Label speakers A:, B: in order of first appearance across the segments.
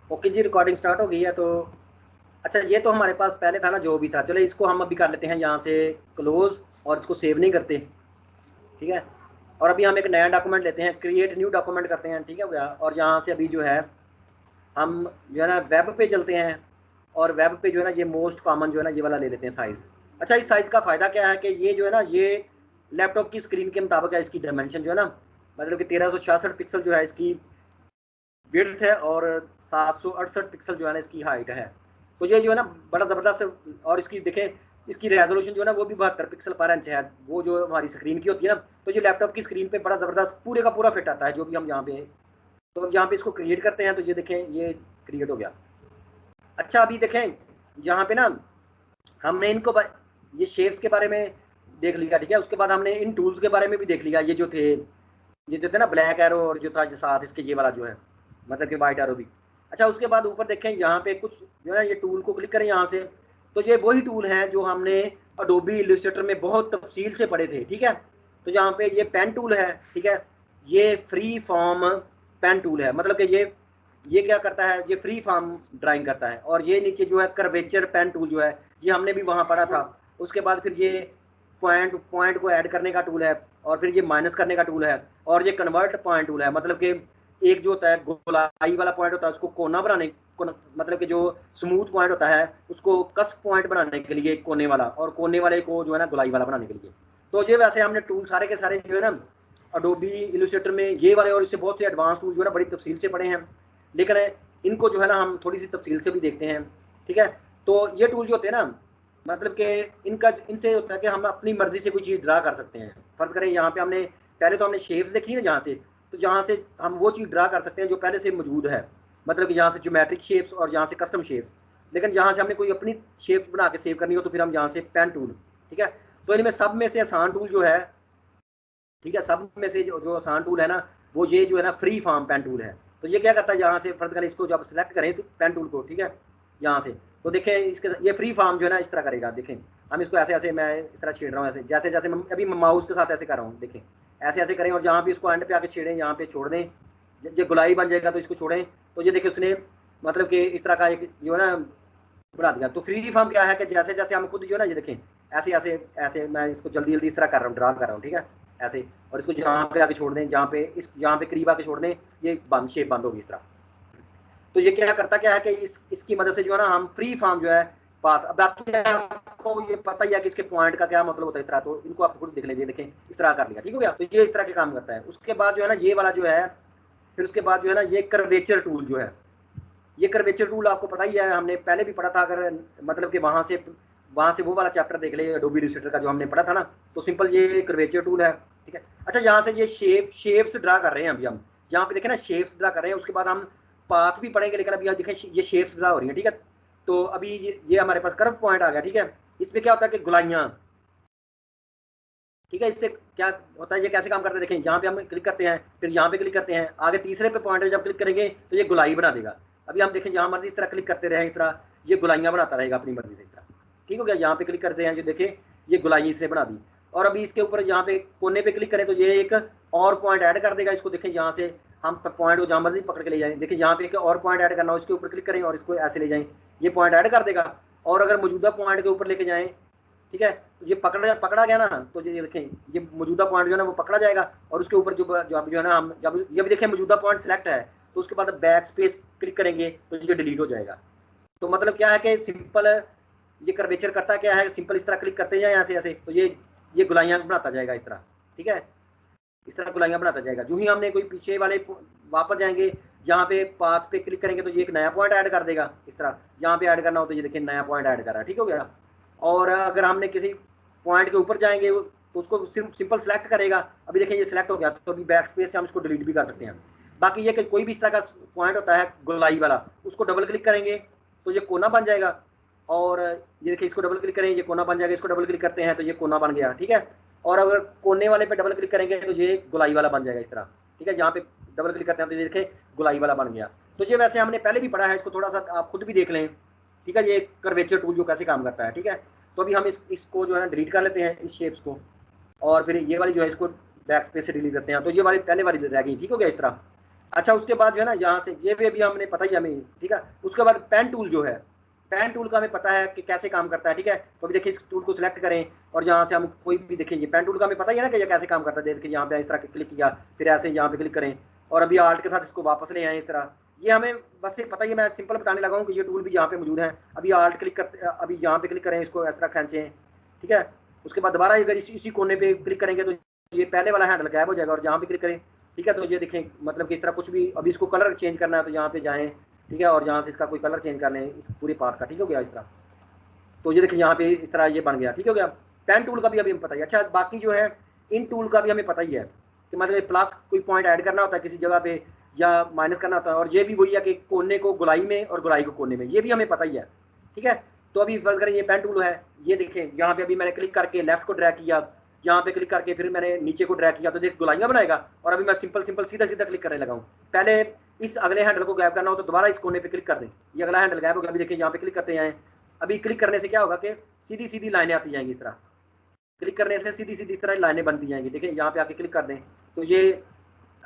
A: Okay जी, recording start हो गई है। तो अच्छा, ये तो हमारे पास पहले था ना, जो भी था। चलो इसको हम अभी कर लेते हैं यहाँ से क्लोज, और इसको सेव नहीं करते, ठीक है। और अभी हम एक नया डॉक्यूमेंट लेते हैं, क्रिएट न्यू डॉक्यूमेंट करते हैं, ठीक है भैया। और यहाँ से अभी जो है हम जो है ना वेब पे चलते हैं, और वेब पे जो है ना ये मोस्ट कॉमन जो है ना ये वाला ले लेते हैं साइज़। अच्छा, इस साइज़ का फ़ायदा क्या है कि ये जो है ना ये लैपटॉप की स्क्रीन के मुताबिक है, इसकी डायमेंशन जो है ना, मतलब कि 1366 पिक्सल जो है इसकी विड्थ है, और 768 पिक्सल जो है ना इसकी हाइट है। तो ये जो है ना बड़ा ज़बरदस्त, और इसकी देखें, इसकी रेजोल्यूशन जो है ना वो भी 72 पिक्सल पर इंच है, वो जो हमारी स्क्रीन की होती है ना। तो ये लैपटॉप की स्क्रीन पे बड़ा ज़बरदस्त पूरे का पूरा फिट आता है जो भी हम यहाँ पे। तो अब यहाँ पे इसको क्रिएट करते हैं, तो ये देखें ये क्रिएट हो गया। अच्छा, अभी देखें यहाँ पे ना हमने इनको ये शेप्स के बारे में देख लिया, ठीक है। उसके बाद हमने इन टूल्स के बारे में भी देख लिया, ये जो थे ना ब्लैक एरो, और जो था साथ इसके ये वाला जो है, मतलब कि वाइट एरो भी। अच्छा, उसके बाद ऊपर देखें यहाँ पे कुछ जो है ना, ये टूल को क्लिक करें यहाँ से, तो ये वही टूल हैं जो हमने अडोबी इलस्ट्रेटर में बहुत तफसील से पढ़े थे, ठीक है। तो यहाँ पे ये पेन टूल है, ठीक है। ये फ्री फॉर्म पेन टूल है, मतलब कि ये क्या करता है, ये फ्री फॉर्म ड्राइंग करता है। और ये नीचे जो है कर्वेचर पेन टूल जो है, ये हमने भी वहाँ पढ़ा था। उसके बाद फिर ये पॉइंट पॉइंट को ऐड करने का टूल है, और फिर ये माइनस करने का टूल है, और ये कन्वर्ट पॉइंट टूल है, मतलब कि एक जो होता है गोलाई वाला पॉइंट होता है उसको कोना बनाने, मतलब कि जो स्मूथ पॉइंट होता है उसको कस पॉइंट बनाने के लिए कोने वाला, और कोने वाले को जो है ना गोलाई वाला बनाने के लिए। तो ये वैसे हमने टूल सारे के सारे जो है ना अडोबी इलस्ट्रेटर में ये वाले और इससे बहुत से एडवांस टूल जो है ना बड़ी तफसील से पढ़े हैं, लेकिन इनको जो है ना हम थोड़ी सी तफसील से भी देखते हैं, ठीक है। तो ये टूल जो होते हैं ना, मतलब कि इनका इनसे होता है कि हम अपनी मर्जी से कोई चीज़ ड्रा कर सकते हैं। फर्ज करें यहाँ पे हमने पहले तो हमने शेप्स देखी है जहाँ से, तो जहाँ से हम वो चीज़ ड्रा कर सकते हैं जो पहले से मौजूद है, मतलब कि यहाँ से ज्योमेट्रिक शेप्स और यहाँ से कस्टम शेप्स। लेकिन यहाँ से हमने कोई अपनी शेप बना के सेव करनी हो तो फिर हम यहाँ से पेन टूल, ठीक है। तो इनमें सब में से आसान टूल जो है, ठीक है, सब में से जो आसान टूल है ना, वो ये जो है ना फ्री फॉर्म पेन टूल है। तो ये क्या करता है, यहाँ से फर्ज करें इसको जब सिलेक्ट करें इस पेन टूल को, ठीक है, यहाँ से, तो देखें इसके ये फ्री फॉर्म जो है ना इस तरह करेगा। देखें हम इसको ऐसे ऐसे, मैं इस तरह छेड़ रहा हूँ, ऐसे जैसे जैसे मैं अभी माउस के साथ ऐसे कर रहा हूँ, देखें ऐसे ऐसे करें, और जहाँ भी इसको एंड पे आके छेड़ें, यहाँ पे छोड़ दें, ये गुलाई बन जाएगा, तो इसको छोड़ें। तो ये देखिए उसने मतलब कि इस तरह का एक जो है ना बना दिया। तो फ्री फॉर्म क्या है कि जैसे जैसे हम खुद जो है ना, ये देखें ऐसे ऐसे ऐसे, मैं इसको जल्दी जल्दी इस तरह कर रहा हूँ, ड्रा कर रहा हूँ, ठीक है, ऐसे। और इसको जहाँ पे आके छोड़ दें, जहाँ पे करीब आके छोड़ दें, ये बंद शेप बंद होगी इस तरह। तो ये क्या करता क्या है कि इसकी मदद से जो है ना हम फ्री फॉर्म जो है पाथ, अब आपको ये पता ही है कि इसके पॉइंट का क्या मतलब होता है इस तरह। तो इनको आप खुद देख लीजिए, देखें इस तरह कर लिया, ठीक हो गया। तो ये इस तरह के काम करता है। उसके बाद जो है ना ये वाला जो है, फिर उसके बाद जो है ना ये कर्वेचर टूल जो है, ये कर्वेचर टूल आपको पता ही है, हमने पहले भी पढ़ा था। अगर मतलब कि वहाँ से वो वाला चैप्टर देख ले एडोबी इलस्ट्रेटर का जो हमने पढ़ा था ना, तो सिंपल ये कर्वेचर टूल है, ठीक है। अच्छा, यहाँ से ये शेप्स ड्रा कर रहे हैं अभी हम, यहाँ पे देखें ना शेप्स ड्रा कर रहे हैं। उसके बाद हम पाथ भी पढ़ेंगे, लेकिन अभी यहाँ देखें ये शेप्स ड्रा हो रही है, ठीक है। तो अभी ये हमारे पास कर्व पॉइंट आ गया, ठीक है। इसमें क्या होता है कि गुलाइयाँ, ठीक है। इससे क्या होता है, ये कैसे काम करते हैं, देखें यहाँ पे हम क्लिक करते हैं, फिर यहाँ पे क्लिक करते हैं, आगे तीसरे पे पॉइंट जब क्लिक करेंगे तो ये गुलाई बना देगा। अभी हम देखें यहाँ मर्जी इस तरह क्लिक करते रहे, इस तरह ये गुलाइयाँ बनाता रहेगा अपनी मर्जी से इस तरह, ठीक हो गया। यहाँ पे क्लिक करते हैं, जो देखें ये गुलाई इसने बना दी। और अभी इसके ऊपर यहाँ पे कोने पे क्लिक करें तो ये एक और पॉइंट ऐड कर देगा। इसको देखें यहाँ से हम पॉइंट को जहाँ मर्जी पकड़ के ले जाएं, देखिए यहाँ पे एक और पॉइंट ऐड करना हो, इसके ऊपर क्लिक करें और इसको ऐसे ले जाएं, ये पॉइंट ऐड कर देगा। और अगर मौजूदा पॉइंट के ऊपर लेके जाएं, ठीक है, तो ये पकड़ा गया ना, तो ये देखें ये मौजूदा पॉइंट जो है ना वो पकड़ा जाएगा। और उसके ऊपर जो है ना हम जब ये भी देखें मौजूदा पॉइंट सेलेक्ट है, तो उसके बाद बैक स्पेस क्लिक करेंगे तो ये डिलीट हो जाएगा। तो मतलब क्या है कि सिंपल ये कर्वेचर करता क्या है, सिंपल इस तरह क्लिक करते हैं यहाँ से ऐसे, तो ये गुलाइयाँ बनाता जाएगा इस तरह, ठीक है। इस तरह गुलाइयाँ बनाता जाएगा। जो ही हमने कोई पीछे वाले वापस जाएंगे, जहाँ पे पाथ पे क्लिक करेंगे तो ये एक नया पॉइंट ऐड कर देगा इस तरह। यहाँ पे ऐड करना हो तो ये देखिए नया पॉइंट ऐड कर रहा है, ठीक हो गया। और अगर हमने किसी पॉइंट के ऊपर जाएंगे तो उसको सिंपल सेलेक्ट करेगा। अभी देखिए ये सिलेक्ट हो गया, तो अभी बैक स्पेस से हम इसको डिलीट भी कर सकते हैं। बाकी ये कि कोई भी इस तरह का पॉइंट होता है गोलाई वाला, उसको डबल क्लिक करेंगे तो ये कोना बन जाएगा। और ये देखिए इसको डबल क्लिक करें, ये कोना बन जाएगा, इसको डबल क्लिक करते हैं तो ये कोना बन गया, ठीक है। और अगर कोने वाले पे डबल क्लिक करेंगे तो ये गोलाई वाला बन जाएगा इस तरह, ठीक है। जहाँ पे डबल क्लिक करते हैं तो ये देखें गोलाई वाला बन गया। तो ये वैसे हमने पहले भी पढ़ा है, इसको थोड़ा सा आप खुद भी देख लें, ठीक है। ये कर्वेचर टूल जो कैसे काम करता है, ठीक है। तो अभी हम इसको जो है ना डिलीट कर लेते हैं इस शेप्स को, और फिर ये वाली जो है इसको बैक स्पेस से डिलीट करते हैं। तो ये वाली पहले वाली रह गई, ठीक हो गया इस तरह। अच्छा उसके बाद जो है ना यहाँ से ये भी अभी हमने पता ही हमें, ठीक है। उसके बाद पेन टूल जो है, पेन टूल का हमें पता है कि कैसे काम करता है, ठीक है। तो अभी देखिए इस टूल को सिलेक्ट करें और यहाँ से हम कोई भी देखेंगे, पेन टूल का हमें पता ही है ना कि ये कैसे काम करता है। देखिए यहाँ पे इस तरह क्लिक किया, फिर ऐसे यहाँ पे क्लिक करें और अभी आर्ट के साथ इसको वापस ले आए इस तरह। ये हमें बस ये पता ही है, मैं सिंपल बताने लगा हूँ कि ये टूल भी यहाँ पे मौजूद है। अभी आर्ट क्लिक करते, अभी यहाँ पे क्लिक करें, इसको इस तरह खींचें, ठीक है। उसके बाद दोबारा अगर इसी कोने पे क्लिक करेंगे तो ये पहले वाला हैंडल गायब हो जाएगा और यहाँ पे क्लिक करें, ठीक है। तो ये देखें मतलब कि इस तरह कुछ भी, अभी इसको कलर चेंज करना है तो यहाँ पे जाएं, ठीक है, और यहाँ से इसका कोई कलर चेंज कर लें इस पूरे पार्ट का, ठीक हो गया इस तरह। तो ये देखिए यहाँ पे इस तरह ये बन गया, ठीक हो गया। पेन टूल का भी अभी हमें पता ही। अच्छा बाकी जो है इन टूल का भी हमें पता ही है कि मतलब प्लस कोई पॉइंट ऐड करना होता है किसी जगह पे या माइनस करना होता है, और ये भी वही है कि कोने को गुलाई में और गुलाई को कोने में, ये भी हमें पता ही है, ठीक है। तो अभी फर्ज करें ये पेन टूल है, ये देखें यहाँ पे अभी मैंने क्लिक करके लेफ्ट को ड्रैग किया, यहाँ पे क्लिक करके फिर मैंने नीचे को ड्रैग किया तो देख गुलाइयाँ बनाएगा। और अभी मैं सिंपल सिंपल सीधा सीधा क्लिक करने लगा हूँ। पहले इस अगले हैंडल को गायब करना हो तो दोबारा इस कोने पे क्लिक कर दें, ये अगला हैंडल गायब हो गया। अभी देखिए यहाँ पे क्लिक करते हैं, अभी क्लिक करने से क्या होगा कि सीधी सीधी लाइनें आती जाएंगी इस तरह, क्लिक करने से सीधी सीधी इस तरह लाइनें बनती जाएंगी। देखिए यहाँ पे आके क्लिक कर दें तो ये,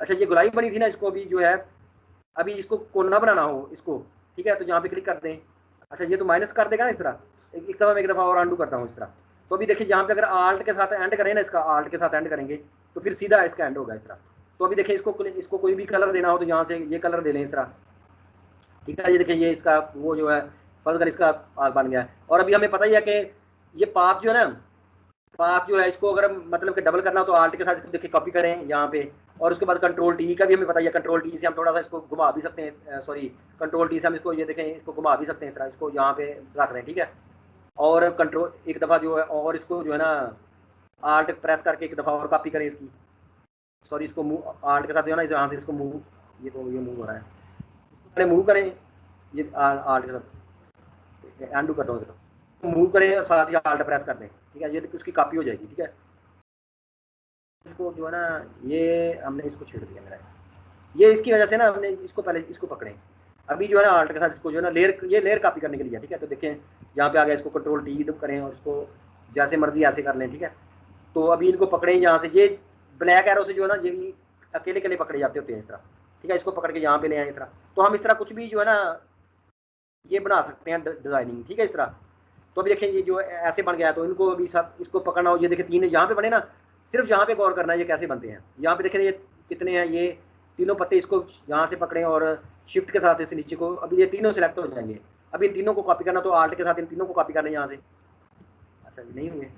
A: अच्छा ये गुलाई बनी थी ना, इसको अभी जो है अभी इसको कोना बनाना हो इसको, ठीक है, तो यहाँ पे क्लिक कर दें। अच्छा ये तो माइनस कर देगा ना इस तरह, एक दफ़ा मैं एक दफ़ा और अंडू करता हूँ इस तरह। तो अभी देखिए यहाँ पे अगर आल्ट के साथ एंड करें ना, इसका आल्ट के साथ एंड करेंगे तो फिर सीधा इसका एंड होगा इस तरह। तो अभी देखिए इसको कोई भी कलर देना हो तो यहाँ से ये कलर दे लें इस तरह, ठीक है। ये देखिए ये इसका वो जो है फर्दर इसका आग बन गया है। और अभी हमें पता ही है कि ये पाथ जो है ना, पाथ जो है इसको अगर मतलब कि डबल करना हो तो आल्ट के साथ इसको देखिए कॉपी करें यहाँ पे, और उसके बाद कंट्रोल टी का भी हमें पता ही है, कंट्रोल टी से हम थोड़ा सा इसको घुमा भी सकते हैं, सॉरी कंट्रोल टी से हम इसको ये देखें इसको घुमा भी सकते हैं इस तरह, इसको यहाँ पे रख दें, ठीक है। और कंट्रोल एक दफ़ा जो है और इसको जो है ना आल्ट प्रेस करके एक दफ़ा और कॉपी करें इसकी, सॉरी इसको मूव आल्ट के साथ जो है ना यहाँ से इसको मूव, ये तो ये मूव हो रहा है, पहले मूव करें ये आल्ट के साथ एंडू कर दो, मूव करें और साथ ही आल्ट प्रेस कर दें, ठीक है। ये उसकी कॉपी हो जाएगी, ठीक है। इसको जो है ना ये हमने इसको छेड़ दिया मेरा, ये इसकी वजह से ना हमने इसको पहले इसको पकड़े, अभी जो है ना आल्ट के साथ इसको जो है ना लेयर, ये लेयर कॉपी करने के लिए, ठीक है। तो देखें यहाँ पे आ गया, इसको कंट्रोल टी करें और इसको जैसे मर्जी ऐसे कर लें, ठीक है। तो अभी इनको पकड़े यहाँ से, ये ब्लैक एरो से जो है ना ये भी अकेले अकेले पकड़े जाते होते हैं इस तरह, ठीक है। इसको पकड़ के यहाँ पे ले आए इस तरह, तो हम इस तरह कुछ भी जो है ना ये बना सकते हैं डिजाइनिंग, ठीक है इस तरह। तो अभी देखिए ये जो ऐसे बन गया है, तो इनको अभी सब इसको पकड़ना हो, ये देखिए तीन यहाँ पे बने ना, सिर्फ यहाँ पे गौर करना है ये कैसे बनते हैं। यहाँ पे देखिए ये कितने हैं, ये तीनों पत्ते, इसको यहाँ से पकड़ें और शिफ्ट के साथ इस नीचे को, अभी ये तीनों सिलेक्ट हो जाएंगे। अभी इन तीनों को कॉपी करना तो आल्ट के साथ इन तीनों को कॉपी करना है यहाँ से, अच्छा ये नहीं हुए,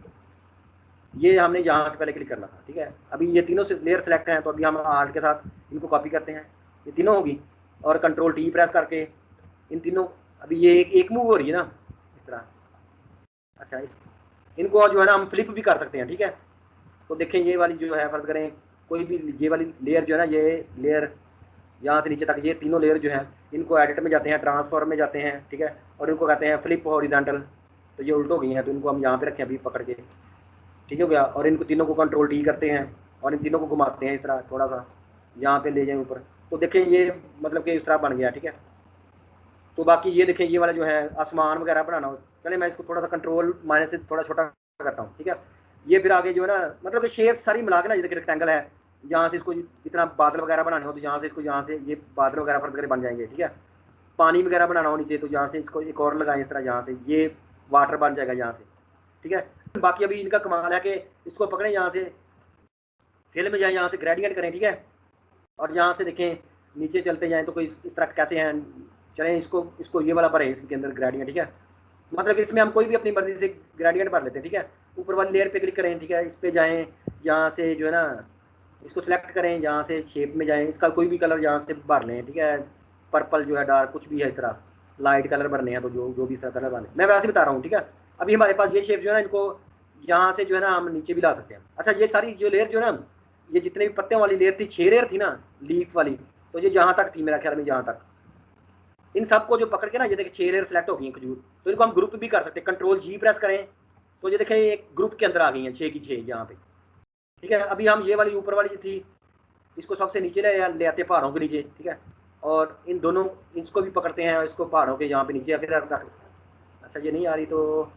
A: ये हमने यहाँ से पहले क्लिक करना था, ठीक है। अभी ये तीनों से लेयर सेलेक्ट हैं तो अभी हम आल्ट के साथ इनको कॉपी करते हैं, ये तीनों होगी, और कंट्रोल टी प्रेस करके इन तीनों, अभी ये एक मूव हो रही है ना इस तरह। अच्छा इनको जो है ना हम फ्लिप भी कर सकते हैं, ठीक है। तो देखें ये वाली जो है फर्ज करें कोई भी ये वाली लेयर जो है ना, ये लेयर यहाँ से नीचे तक ये तीनों लेयर जो है इनको एडिट में जाते हैं, ट्रांसफॉर्म में जाते हैं, ठीक है, और इनको कहते हैं फ्लिप हॉरिजॉन्टल। तो ये उल्ट हो गई हैं तो इनको हम यहाँ पे रखें अभी पकड़ के, ठीक हो गया। और इनको तीनों को कंट्रोल टी करते हैं और इन तीनों को घुमाते हैं इस तरह, थोड़ा सा यहाँ पे ले जाएं ऊपर, तो देखें ये मतलब कि इस तरह बन गया, ठीक है। तो बाकी ये देखें ये वाला जो है आसमान वगैरह बनाना हो, चले मैं इसको थोड़ा सा कंट्रोल माइनस से थोड़ा छोटा करता हूँ, ठीक है। ये फिर आगे जो है ना मतलब कि शेप सारी मिला के ना, ये देखिए रेक्टेंगल है, यहाँ से इसको इतना बादल वगैरह बनाने हो तो यहाँ से इसको यहाँ से ये बादल वगैरह फर्ज करके बन जाएंगे, ठीक है। पानी वगैरह बनाना हो नीचे तो यहाँ से इसको एक और लगाएं इस तरह, यहाँ से ये वाटर बन जाएगा यहाँ से, ठीक है। बाकी अभी इनका कमाल है कि इसको पकड़े यहाँ से फिल में जाए, यहाँ से ग्रेडियंट करें, ठीक है। और यहाँ से देखें नीचे चलते जाएं तो कोई इस तरह कैसे हैं, चलें इसको इसको ये वाला भरें इसके अंदर ग्रेडियंट, ठीक है। मतलब इसमें हम कोई भी अपनी मर्जी से ग्रेडियंट भर लेते हैं, ठीक है। ऊपर वाली लेयर पे क्लिक करें, ठीक है, इस पे जाएं, यहाँ से जो है ना इसको सिलेक्ट करें, यहाँ से शेप में जाएं, इसका कोई भी कलर यहाँ से भर लें, ठीक है। पर्पल जो है डार्क कुछ भी है इस तरह, लाइट कलर भरने हैं तो जो भी इस तरह कलर भरने, मैं वैसे बता रहा हूँ, ठीक है। अभी हमारे पास ये शेप जो है ना इनको यहाँ से जो है ना हम नीचे भी ला सकते हैं। अच्छा ये सारी जो लेयर जो है ना, ये जितने भी पत्ते वाली लेयर थी, 6 लेयर थी ना लीफ वाली, तो ये जहाँ तक थी मेरा ख्याल में, यहाँ तक इन सबको जो पकड़ के ना ये देखिए 6 लेयर सेलेक्ट हो गई हैं खजूर, तो इनको हम ग्रुप भी कर सकते हैं, कंट्रोल जी प्रेस करें तो ये देखें एक ग्रुप के अंदर आ गई हैं 6 की 6 यहाँ पे, ठीक है। अभी हम ये वाली ऊपर वाली जो थी इसको सबसे नीचे ले आते हैं पहाड़ों के नीचे, ठीक है। और इन दोनों इसको भी पकड़ते हैं और इसको पहाड़ों के यहाँ पे नीचे आकर रख, अच्छा ये नहीं आ रही तो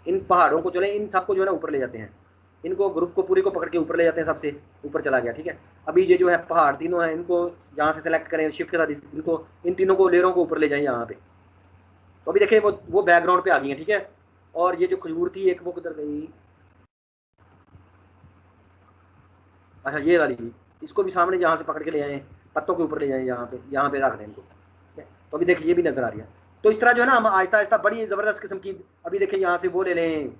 A: इन पहाड़ों को चले इन सबको जो है ना ऊपर ले जाते हैं, इनको ग्रुप को पूरे को पकड़ के ऊपर ले जाते हैं, सबसे ऊपर चला गया, ठीक है। अभी ये जो है पहाड़ तीनों हैं, इनको यहाँ से सेलेक्ट करें शिफ्ट के साथ, इनको इन तीनों को लेयरों को ऊपर ले जाएं यहाँ पे। तो अभी देखिए वो बैकग्राउंड पे आ गई है, ठीक है। और ये जो खजूर थी एक, वो किधर गई, अच्छा ये वाली, इसको भी सामने यहाँ से पकड़ के ले जाएं, पत्तों के ऊपर ले जाएं, यहाँ पे रख दें इनको, ठीक है। तो अभी देखिए ये भी नजर आ रही है। तो इस तरह जो है ना हम आहिस्ता आहिस्ता बड़ी ज़बरदस्त किस्म की, अभी देखिए यहाँ से वो ले लें।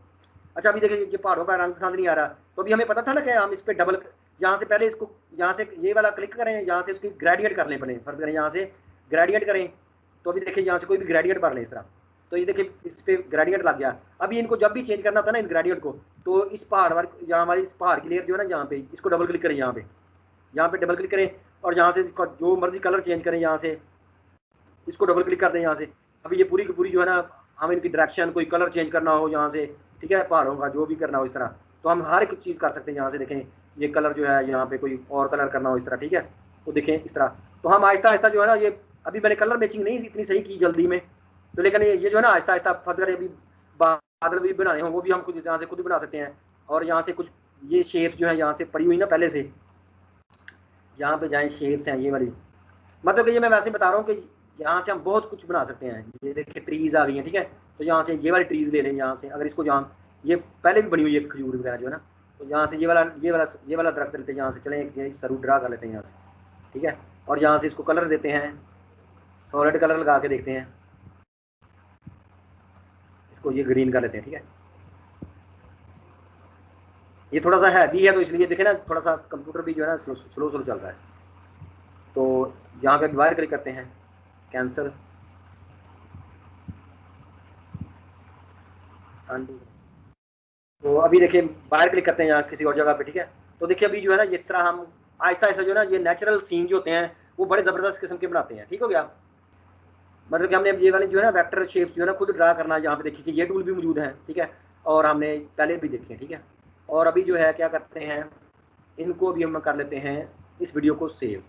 A: अच्छा अभी देखिए ये पहाड़ों का रंग पसंद नहीं आ रहा, तो अभी हमें पता था ना कि हम इस पर डबल, यहाँ से पहले इसको, यहाँ से ये वाला क्लिक करें, यहाँ से इसकी ग्रेडियंट कर लें, पहले फर्ज करें यहाँ से ग्रेडियंट करें। तो अभी देखिए यहाँ से कोई भी ग्रेडियंट भर लें इस तरह, तो ये देखिए इस पर ग्रेडियंट लग गया। अभी इनको जब भी चेंज करना होता है ना इन ग्रेडियंट को, तो इस पहाड़ वाली, यहाँ हमारी इस पहाड़ की लेयर जो है ना, यहाँ पे इसको डबल क्लिक करें, यहाँ पे डबल क्लिक करें, और यहाँ से जो मर्जी कलर चेंज करें, यहाँ से इसको डबल क्लिक कर दें यहाँ से। अभी ये पूरी की पूरी जो है ना, हम इनकी डायरेक्शन, कोई कलर चेंज करना हो यहाँ से, ठीक है, पहाड़ों का जो भी करना हो इस तरह, तो हम हर एक चीज़ कर सकते हैं। यहाँ से देखें ये कलर जो है, यहाँ पे कोई और कलर करना हो इस तरह, ठीक है, तो देखें इस तरह। तो हम आहिस्ता आहिस्ता जो है ना, ये अभी मैंने कलर मैचिंग नहीं इतनी सही की जल्दी में, तो लेकिन ये जो है ना आहिस्ता आहिस्ता फजर अभी बादल भी बनाने हों, वो भी हम खुद यहाँ से खुद बना सकते हैं। और यहाँ से कुछ ये शेप्स जो है यहाँ से पड़ी हुई ना पहले से, यहाँ पे जाएँ, शेप्स हैं ये वाली, मतलब कि ये मैं वैसे बता रहा हूँ कि यहाँ से हम बहुत कुछ बना सकते हैं। ये देखिए ट्रीज़ आ गई हैं, ठीक है, तो यहाँ से ये वाली ट्रीज़ ले लें यहाँ से, अगर इसको यहाँ, ये पहले भी बनी हुई है खजूर वगैरह जो है ना, तो यहाँ से ये वाला दरख्त लेते हैं, यहाँ से चलें एक सरू ड्रा कर लेते हैं यहाँ से, ठीक है। और यहाँ से इसको कलर देते हैं, सॉलिड कलर लगा के देखते हैं, इसको ये ग्रीन कर लेते हैं, ठीक है। ये थोड़ा सा हैवी है तो इसलिए देखें ना, थोड़ा सा कंप्यूटर भी जो है ना स्लो चल रहा है। तो यहाँ पे वायर क्लिक करते हैं, कैंसिल, तो अभी देखिए बाहर क्लिक करते हैं यहाँ किसी और जगह पे, ठीक है। तो देखिए अभी जो है ना, इस तरह हम आहिस्ता आहिस्ता जो है ना, ये नेचुरल सीन जो होते हैं वो बड़े ज़बरदस्त किस्म के बनाते हैं, ठीक हो गया। मतलब कि हमने ये वाली जो है ना वेक्टर शेप्स जो है ना खुद ड्रा करना है, यहाँ पे देखिए कि ये टूल भी मौजूद है, ठीक है, और हमने पहले भी देखे हैं, ठीक है। और अभी जो है क्या करते हैं, इनको भी हम कर लेते हैं इस वीडियो को सेव।